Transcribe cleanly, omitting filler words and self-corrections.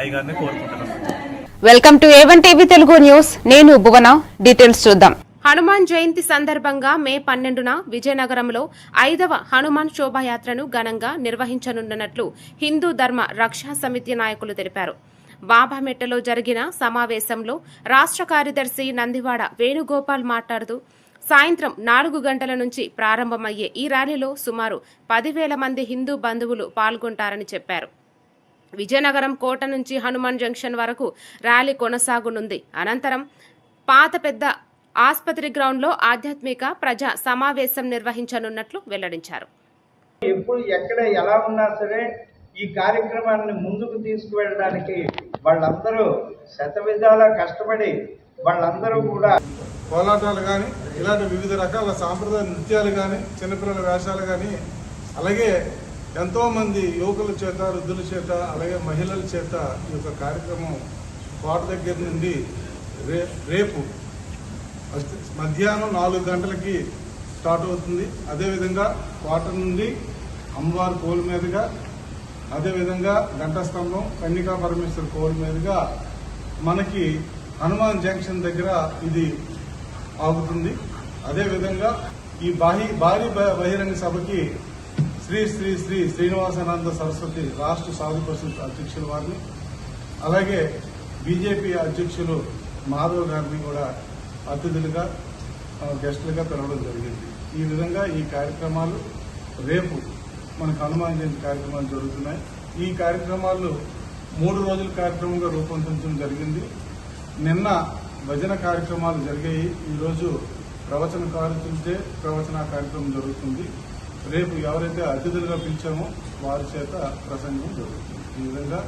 అయ్యగారిని కోరుకుంటున్నాం. Welcome to A1 TV Telugu news. నేను భువన. డీటెయిల్స్ చూద్దాం. హనుమాన్ జయంతి సందర్భంగా మే 12న విజయనగరంలో 5వ హనుమాన్ శోభాయాత్రను ఘనంగా నిర్వహించనున్నట్లు హిందూ ధర్మ రక్షా సమితి నాయకులు తెలిపారు. బాబామెట్టలో జరిగిన సమావేశంలో రాష్ట్ర కార్యదర్శి నందివాడ వేణుగోపాల్ మాట్లాడుతూ సాయంత్రం 4 గంటల నుంచి ప్రారంభమయ్యే ఈ ర్యాలీలో సుమారు 10,000 మంది హిందూ బంధువులు పాల్గొంటారని చెప్పారు. విజయనగరం కోట నుంచి హనుమాన్ జంక్షన్ వరకు ర్యాలీ కొనసాగనుంది. అనంతరం పాత పెద్ద ఆసుపత్రి గ్రౌండ్ లో ఆధ్యాత్మిక ప్రజా సమావేశం నిర్వహించనున్నట్లు వెల్లడించారు. ఎప్పుడు ఎక్కడ ఎలా ఉన్నా సరే ఈ కార్యక్రమాన్ని ముందుకు తీసుకువెళ్ళడానికి వాళ్ళందరూ శతవిధాలా కష్టపడి వాళ్ళందరూ కూడా కోలాటాలు కానీ ఇలాంటి వివిధ రకాల సాంప్రదాయ నృత్యాలు కానీ చిన్నపిల్లల వేషాలు కానీ అలాగే ఎంతోమంది యువకుల చేత వృద్ధుల చేత అలాగే మహిళల చేత ఈ యొక్క కార్యక్రమం కోట దగ్గర నుండి రేపు మధ్యాహ్నం 4 గంటలకి స్టార్ట్ అవుతుంది. అదేవిధంగా కోట నుండి అమ్మవారి కోలు మీదుగా అదేవిధంగా గంటస్తంభం కన్నికా పరమేశ్వర కోలు మీదుగా మనకి హనుమాన్ జంక్షన్ దగ్గర ఇది ఆగుతుంది. అదేవిధంగా ఈ భారీ బహిరంగ సభకి శ్రీ శ్రీ శ్రీ శ్రీనివాసానంద సరస్వతి రాష్ట్ర సాధు పరిషత్ అధ్యక్షుల వారిని అలాగే బీజేపీ అధ్యక్షులు మాధవ్ గారిని కూడా అతిథులుగా గెస్టులుగా పిలవడం జరిగింది. ఈ విధంగా ఈ కార్యక్రమాలు రేపు మనకు హనుమాన్ జయంతి కార్యక్రమాలు జరుగుతున్నాయి. ఈ కార్యక్రమాలు 3 రోజుల కార్యక్రమంగా రూపొందించడం జరిగింది. నిన్న భజన కార్యక్రమాలు జరిగాయి. ఈరోజు ప్రవచనకారులతో ప్రవచన కార్యక్రమం జరుగుతుంది. రేపు ఎవరైతే అతిథులుగా పిలిచామో వారి చేత ప్రసంగం జరుగుతుంది. ఈ విధంగా